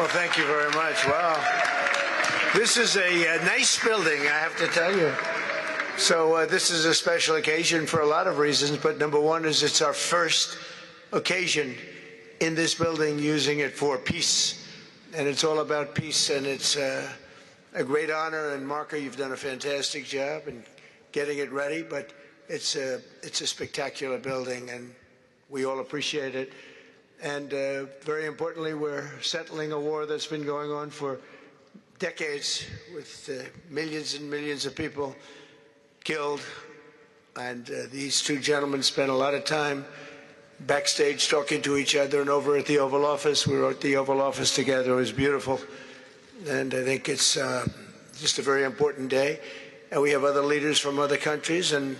Well, thank you very much. Wow. This is a nice building, I have to tell you. So this is a special occasion for a lot of reasons, but number one is it's our first occasion in this building using it for peace. And it's all about peace, and it's a great honor. And Marco, you've done a fantastic job in getting it ready, but it's a spectacular building, and we all appreciate it. And very importantly, we're settling a war that's been going on for decades with millions and millions of people killed. And these two gentlemen spent a lot of time backstage talking to each other, and over at the Oval Office. We were at the Oval Office together. It was beautiful. And I think it's just a very important day. And we have other leaders from other countries. And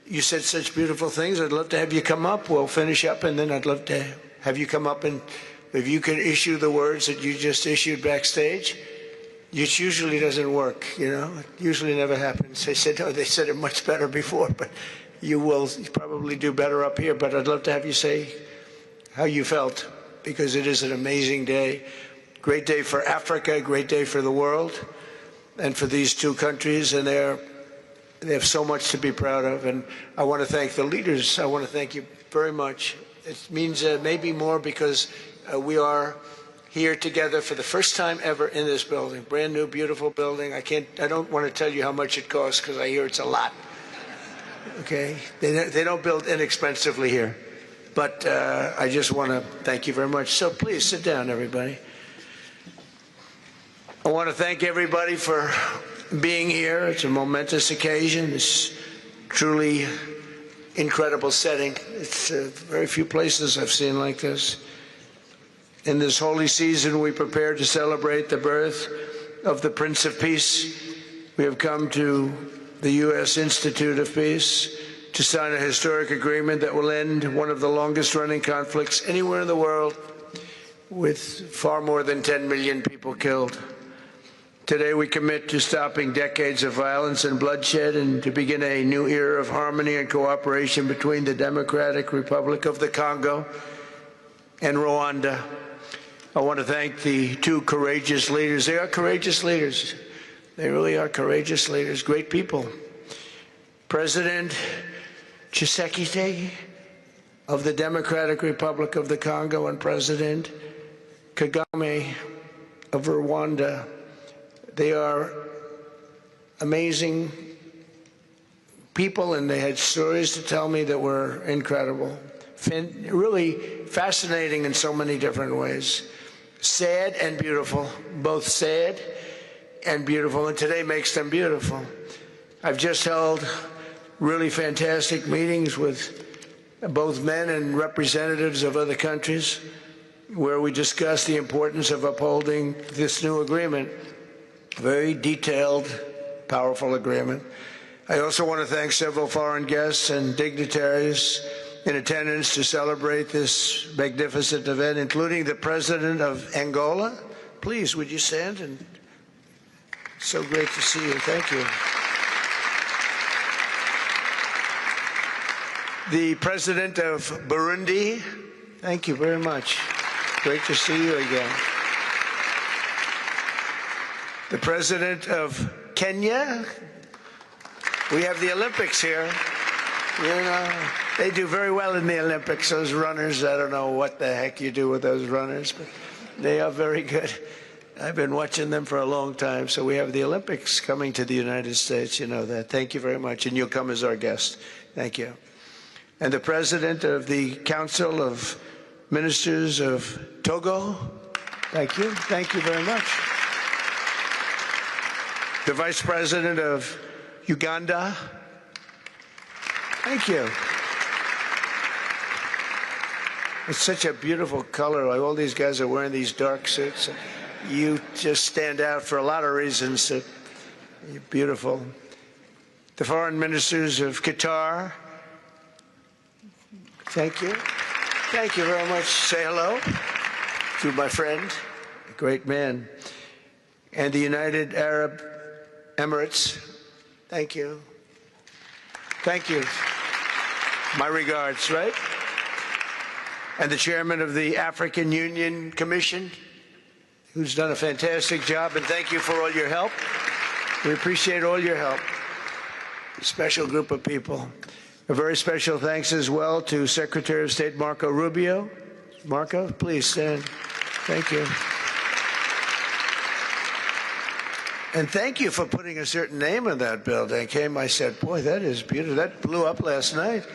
you said such beautiful things. I'd love to have you come up. We'll finish up, and then I'd love to have you come up, and if you could issue the words that you just issued backstage. It usually doesn't work, you know. It usually never happens. They said, oh, they said it much better before, but you will probably do better up here. But I'd love to have you say how you felt, because it is an amazing day. Great day for Africa, great day for the world, and for these two countries, and they have so much to be proud of. And I want to thank the leaders. I want to thank you very much. It means maybe more because we are here together for the first time ever in this building. Brand new, beautiful building. I don't want to tell you how much it costs, because I hear it's a lot. Okay? They don't build inexpensively here. But I just want to thank you very much. So please sit down, everybody. I want to thank everybody for being here. It's a momentous occasion. It's truly incredible setting. It's very few places I've seen like this. In this holy season, we prepare to celebrate the birth of the Prince of Peace. We have come to the U.S. Institute of Peace to sign a historic agreement that will end one of the longest-running conflicts anywhere in the world, with far more than 10 million people killed. Today, we commit to stopping decades of violence and bloodshed and to begin a new era of harmony and cooperation between the Democratic Republic of the Congo and Rwanda. I want to thank the two courageous leaders. They are courageous leaders. They really are courageous leaders, great people. President Tshisekedi of the Democratic Republic of the Congo and President Kagame of Rwanda. They are amazing people, and they had stories to tell me that were incredible. Really fascinating in so many different ways. Sad and beautiful, both sad and beautiful, and today makes them beautiful. I've just held really fantastic meetings with both men and representatives of other countries, where we discussed the importance of upholding this new agreement. Very detailed, powerful agreement. I also want to thank several foreign guests and dignitaries in attendance to celebrate this magnificent event, including the President of Angola. Please, would you stand? And so great to see you. Thank you. The President of Burundi. Thank you very much. Great to see you again. The President of Kenya. We have the Olympics here. You know, they do very well in the Olympics, those runners. I don't know what the heck you do with those runners, but they are very good. I've been watching them for a long time. So we have the Olympics coming to the United States. You know that. Thank you very much. And you'll come as our guest. Thank you. And the President of the Council of Ministers of Togo. Thank you. Thank you very much. The Vice President of Uganda. Thank you. It's such a beautiful color. Like all these guys are wearing these dark suits. You just stand out for a lot of reasons. You're beautiful. The Foreign Ministers of Qatar. Thank you. Thank you very much. Say hello to my friend, a great man. And the United Arab Emirates. Thank you. Thank you. My regards, right? And the Chairman of the African Union Commission. who's done a fantastic job, and thank you for all your help. We appreciate all your help. A special group of people. A very special thanks as well to Secretary of State Marco Rubio. Marco, please stand. Thank you. And thank you for putting a certain name in that building. I said, boy, that is beautiful. That blew up last night.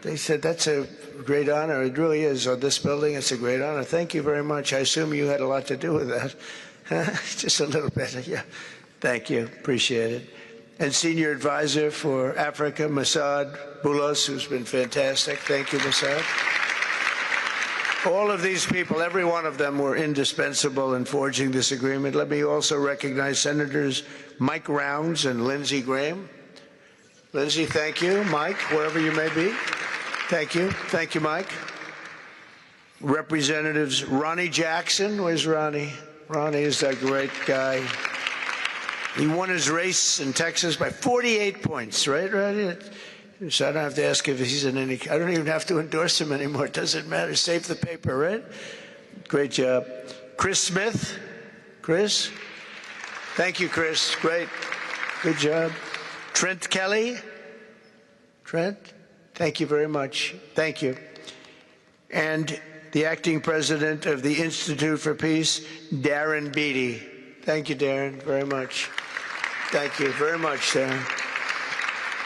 They said, that's a great honor. It really is. On this building, it's a great honor. Thank you very much. I assume you had a lot to do with that. Just a little bit. Yeah. Thank you. Appreciate it. And Senior Advisor for Africa, Masad Boulos, who's been fantastic. Thank you, Masad. All of these people, every one of them, were indispensable in forging this agreement. Let me also recognize Senators Mike Rounds and Lindsey Graham. Lindsey, thank you. Mike, wherever you may be. Thank you. Thank you, Mike. Representatives Ronnie Jackson. Where's Ronnie? Ronnie is that great guy. He won his race in Texas by 48 points, right, Ronnie? So I don't have to ask if he's in any. I don't even have to endorse him anymore. It doesn't matter. Save the paper, right? Great job. Chris Smith. Chris. Thank you, Chris. Great. Good job. Trent Kelly. Trent. Thank you very much. Thank you. And the acting president of the Institute for Peace, Darren Beatty. Thank you, Darren, very much. Thank you very much, Darren.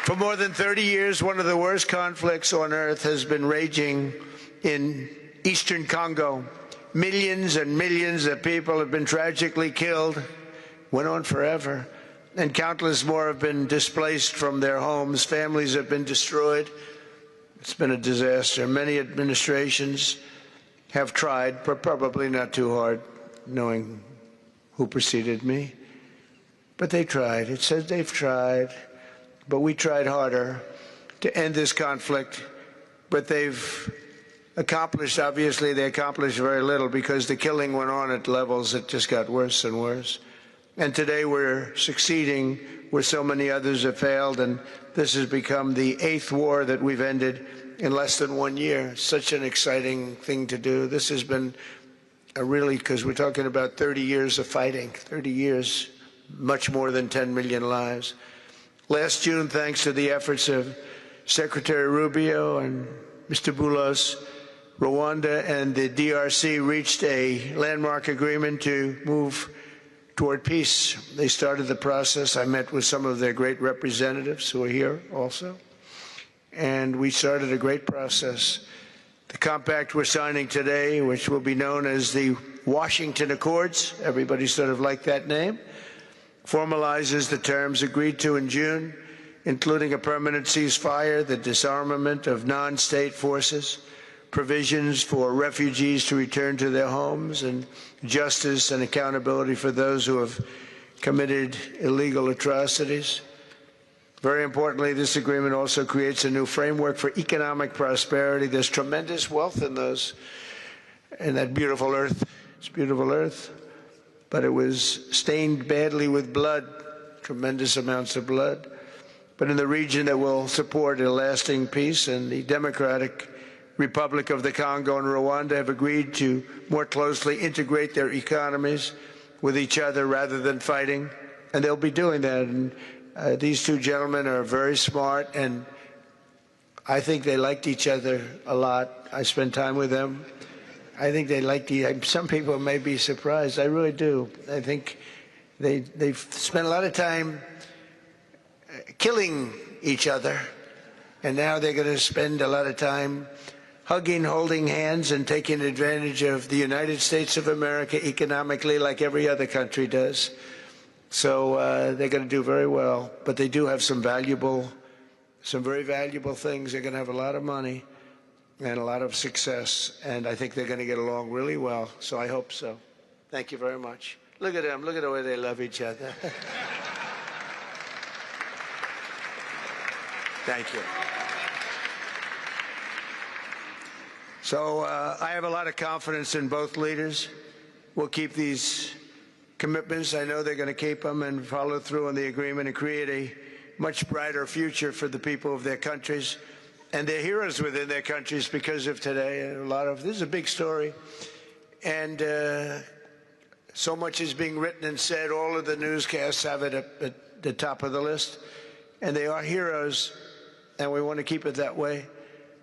For more than 30 years, one of the worst conflicts on earth has been raging in eastern Congo. Millions and millions of people have been tragically killed, went on forever, and countless more have been displaced from their homes. Families have been destroyed. It's been a disaster. Many administrations have tried, but probably not too hard, knowing who preceded me. But they tried. It says they've tried. But we tried harder to end this conflict. But they've accomplished, obviously, they accomplished very little because the killing went on at levels that just got worse and worse. And today we're succeeding where so many others have failed. And this has become the 8th war that we've ended in less than 1 year. Such an exciting thing to do. This has been really, because we're talking about 30 years of fighting, 30 years, much more than 10 million lives. Last June, thanks to the efforts of Secretary Rubio and Mr. Boulos, Rwanda and the DRC reached a landmark agreement to move toward peace. They started the process. I met with some of their great representatives who are here also, and we started a great process. The compact we're signing today, which will be known as the Washington Accords, everybody sort of liked that name, formalizes the terms agreed to in June, including a permanent ceasefire, the disarmament of non-state forces, provisions for refugees to return to their homes, and justice and accountability for those who have committed illegal atrocities. Very importantly, this agreement also creates a new framework for economic prosperity. There's tremendous wealth in that beautiful earth. It's beautiful earth. But it was stained badly with blood, tremendous amounts of blood. But in the region that will support a lasting peace, and the Democratic Republic of the Congo and Rwanda have agreed to more closely integrate their economies with each other rather than fighting. And they'll be doing that. And these two gentlemen are very smart, and I think they liked each other a lot. I spent time with them. I think they liked some people may be surprised. I really do. I think they've spent a lot of time killing each other, and now they're going to spend a lot of time hugging, holding hands, and taking advantage of the United States of America economically like every other country does. So they're going to do very well. But they do have some very valuable things. They're going to have a lot of money and a lot of success, and I think they're going to get along really well, so I hope so. Thank you very much. Look at them. Look at the way they love each other. Thank you. So I have a lot of confidence in both leaders. We'll keep these commitments. I know they're going to keep them and follow through on the agreement and create a much brighter future for the people of their countries. And they're heroes within their countries because of today. And this is a big story. And So much is being written and said. All of the newscasts have it at the top of the list. And they are heroes, and we want to keep it that way.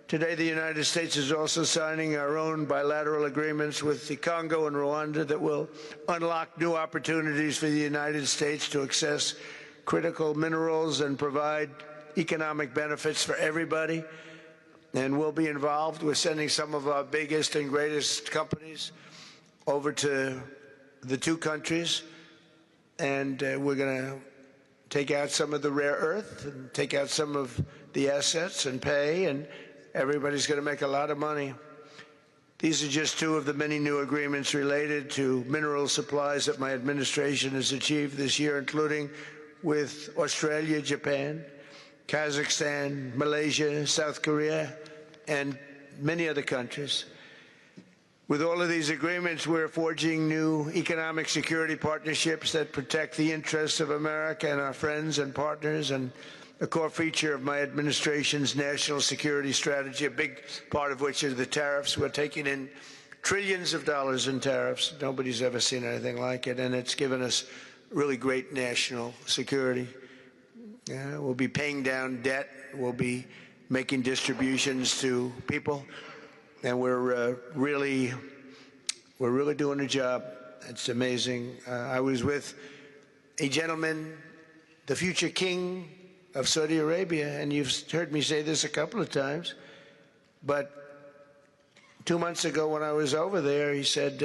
Today, the United States is also signing our own bilateral agreements with the Congo and Rwanda that will unlock new opportunities for the United States to access critical minerals and provide economic benefits for everybody. And we'll be involved. We're sending some of our biggest and greatest companies over to the two countries, and we're going to take out some of the rare earth and take out some of the assets and pay, and everybody's going to make a lot of money. These are just two of the many new agreements related to mineral supplies that my administration has achieved this year, including with Australia, Japan, Kazakhstan, Malaysia, South Korea, and many other countries. With all of these agreements, we're forging new economic security partnerships that protect the interests of America and our friends and partners, and a core feature of my administration's national security strategy, a big part of which is the tariffs. We're taking in trillions of dollars in tariffs. Nobody's ever seen anything like it, and it's given us really great national security. We'll be paying down debt. We'll be making distributions to people. And we're really doing a job. It's amazing. I was with a gentleman, the future king of Saudi Arabia, and you've heard me say this a couple of times, but 2 months ago when I was over there, he said,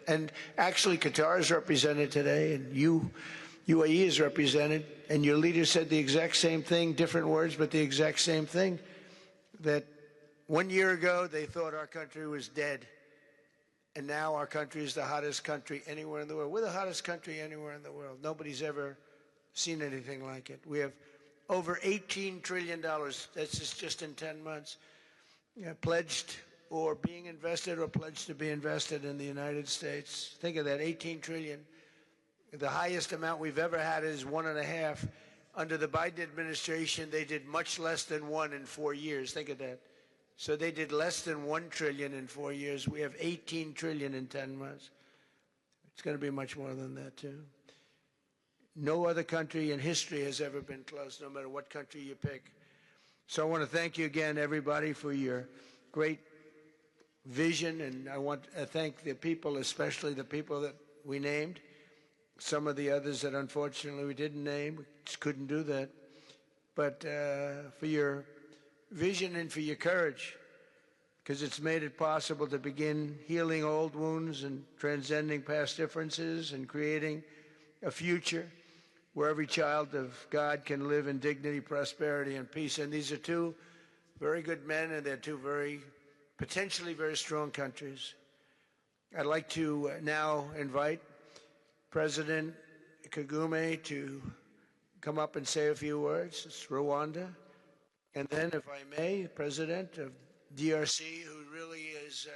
and actually Qatar is represented today, and UAE is represented, and your leader said the exact same thing, different words, but the exact same thing, that 1 year ago, they thought our country was dead, and now our country is the hottest country anywhere in the world. We're the hottest country anywhere in the world. Nobody's ever seen anything like it. We have over $18 trillion, that's just in 10 months, pledged or being invested or pledged to be invested in the United States. Think of that, 18 trillion. The highest amount we've ever had is 1.5. Under the Biden administration, they did much less than 1 in 4 years. Think of that. So they did less than 1 trillion in 4 years. We have 18 trillion in 10 months. It's going to be much more than that, too. No other country in history has ever been close, no matter what country you pick. So I want to thank you again, everybody, for your great vision. And I want to thank the people, especially the people that we named. Some of the others that unfortunately we didn't name, we just couldn't do that. But for your vision and for your courage, because it's made it possible to begin healing old wounds and transcending past differences and creating a future where every child of God can live in dignity, prosperity, and peace. And these are two very good men, and they're two potentially very strong countries. I'd like to now invite President Kagame to come up and say a few words. It's Rwanda. And then, if I may, President of DRC, who really is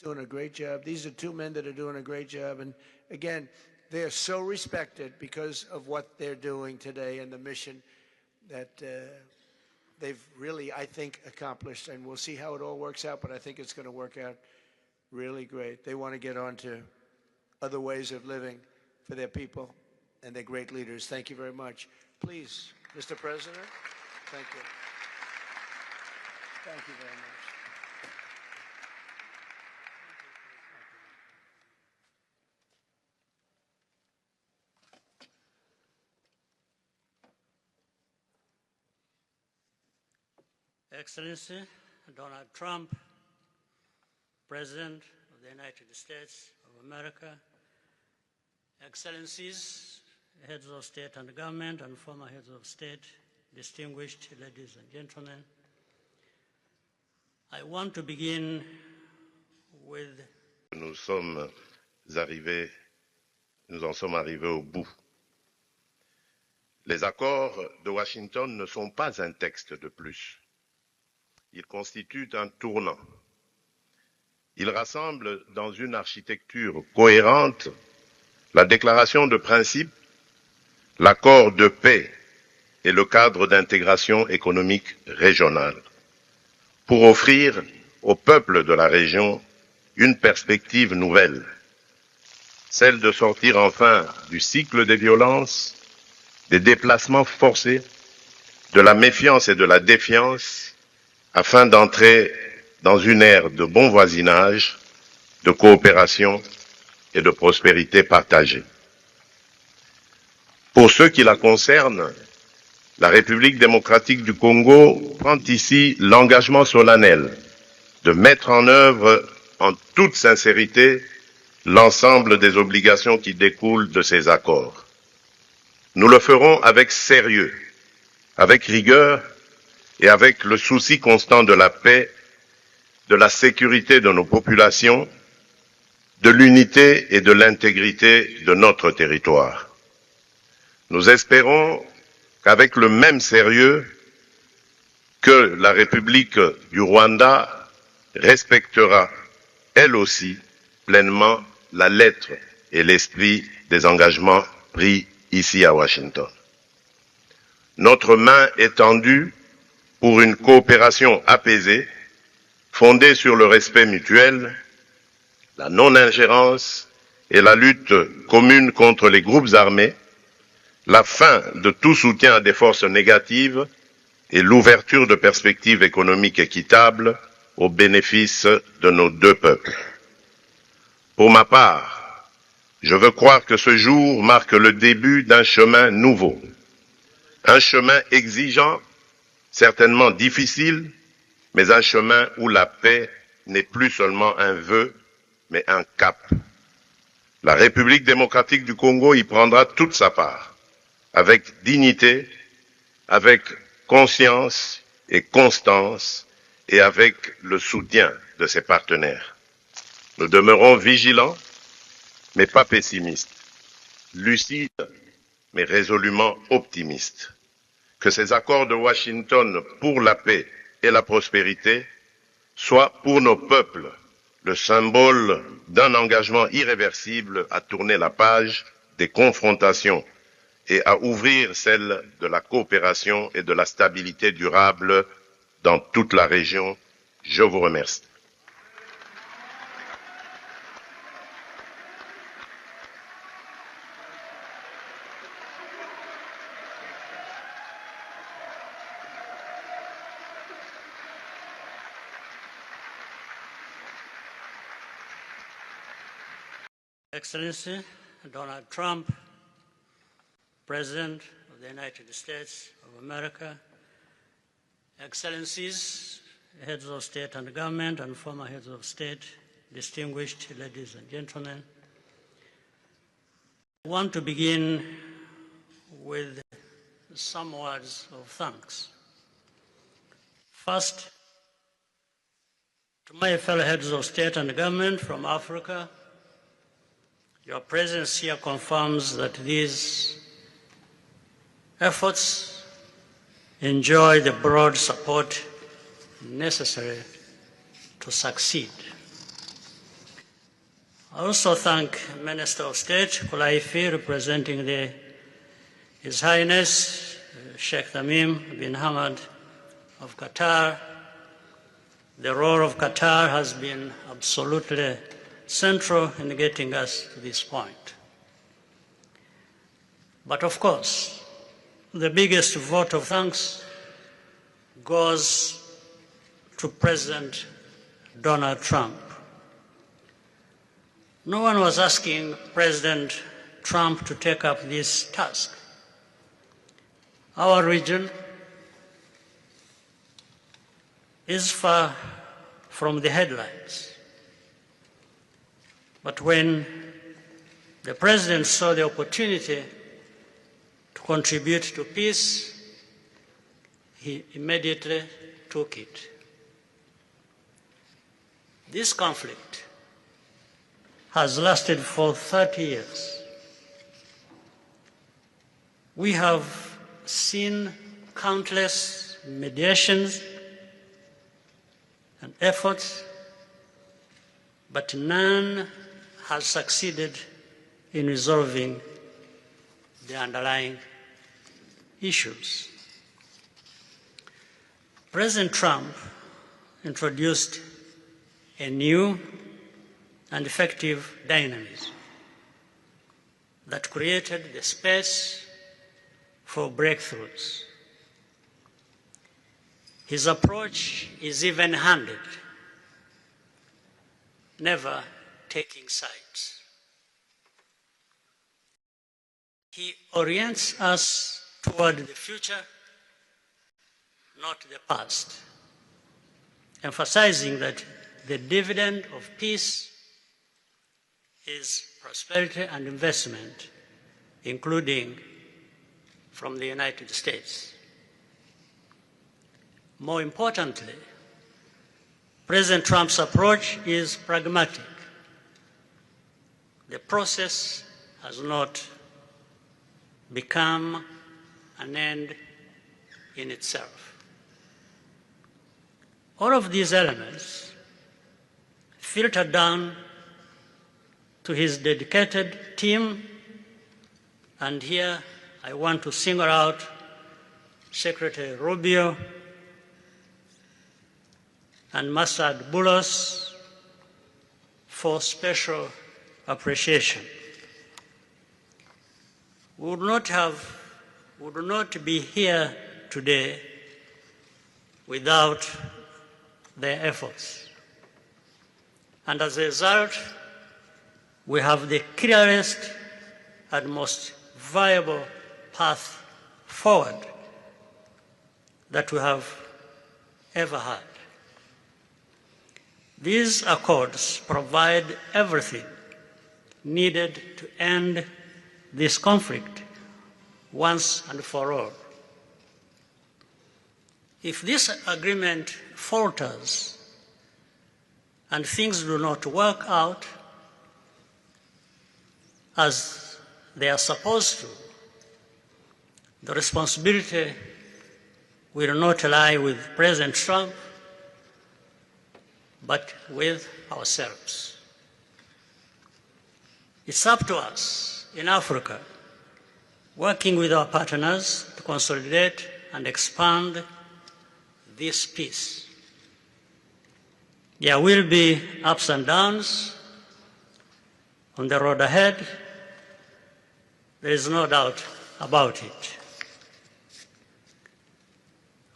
doing a great job. These are two men that are doing a great job. And again, they are so respected because of what they're doing today and the mission that they've really, I think, accomplished. And we'll see how it all works out, but I think it's going to work out really great. They want to get on to other ways of living for their people, and they're great leaders. Thank you very much. Please, Mr. President, thank you. Thank you very much. Excellency Donald Trump, President of the United States of America, Excellencies, heads of state and government and former heads of state, distinguished ladies and gentlemen, I want to begin with... Nous en sommes arrivés au bout. Les accords de Washington ne sont pas un texte de plus. Ils constituent un tournant. Ils rassemblent dans une architecture cohérente la déclaration de principe, l'accord de paix et le cadre d'intégration économique régionale, pour offrir aux peuples de la région une perspective nouvelle. celle de sortir enfin du cycle des violences, des déplacements forcés, de la méfiance et de la défiance, afin d'entrer dans une ère de bon voisinage, de coopération et de prospérité partagée. Pour ceux qui la concernent, la République démocratique du Congo prend ici l'engagement solennel de mettre en œuvre en toute sincérité l'ensemble des obligations qui découlent de ces accords. Nous le ferons avec sérieux, avec rigueur et avec le souci constant de la paix, de la sécurité de nos populations, de l'unité et de l'intégrité de notre territoire. Nous espérons qu'avec le même sérieux que la République du Rwanda respectera, elle aussi, pleinement la lettre et l'esprit des engagements pris ici à Washington. Notre main est tendue pour une coopération apaisée, fondée sur le respect mutuel, la non-ingérence et la lutte commune contre les groupes armés, la fin de tout soutien à des forces négatives et l'ouverture de perspectives économiques équitables au bénéfice de nos deux peuples. Pour ma part, je veux croire que ce jour marque le début d'un chemin nouveau, un chemin exigeant, certainement difficile, mais un chemin où la paix n'est plus seulement un vœu, mais un cap. La République démocratique du Congo y prendra toute sa part, avec dignité, avec conscience et constance, et avec le soutien de ses partenaires. Nous demeurons vigilants, mais pas pessimistes, lucides, mais résolument optimistes. Que ces accords de Washington pour la paix et la prospérité soient pour nos peuples le symbole d'un engagement irréversible à tourner la page des confrontations et à ouvrir celle de la coopération et de la stabilité durable dans toute la région. Je vous remercie. Excellency Donald Trump, President of the United States of America, Excellencies, heads of state and government and former heads of state, distinguished ladies and gentlemen, I want to begin with some words of thanks. First, to my fellow heads of state and government from Africa, your presence here confirms that these efforts enjoy the broad support necessary to succeed. I also thank Minister of State Kulaifi, representing His Highness Sheikh Tamim bin Hamad of Qatar. The role of Qatar has been absolutely central in getting us to this point. But of course, the biggest vote of thanks goes to President Donald Trump. No one was asking President Trump to take up this task. Our region is far from the headlines. But when the President saw the opportunity to contribute to peace, he immediately took it. This conflict has lasted for 30 years. We have seen countless mediations and efforts, but none has succeeded in resolving the underlying issues. President Trump introduced a new and effective dynamism that created the space for breakthroughs. His approach is even-handed, never taking sides. He orients us toward the future, not the past, emphasizing that the dividend of peace is prosperity and investment, including from the United States. More importantly, President Trump's approach is pragmatic. The process has not become an end in itself. All of these elements filter down to his dedicated team, and here I want to single out Secretary Rubio and Masad Boulos for special appreciation. We would not be here today without their efforts. And as a result, we have the clearest and most viable path forward that we have ever had. These accords provide everything needed to end this conflict once and for all. If this agreement falters and things do not work out as they are supposed to, the responsibility will not lie with President Trump, but with ourselves. It's up to us in Africa, working with our partners to consolidate and expand this peace. There will be ups and downs on the road ahead. There is no doubt about it.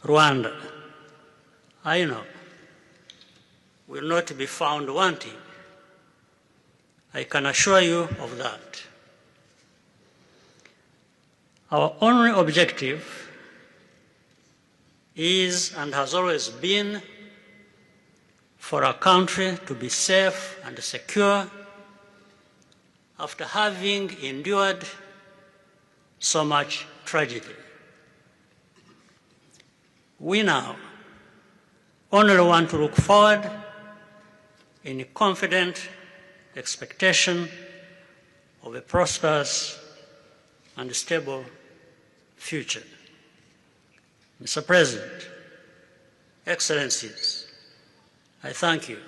Rwanda, I know, will not be found wanting. I can assure you of that. Our only objective is and has always been for our country to be safe and secure after having endured so much tragedy. We now only want to look forward in confident expectation of a prosperous and stable future. Mr. President, Excellencies, I thank you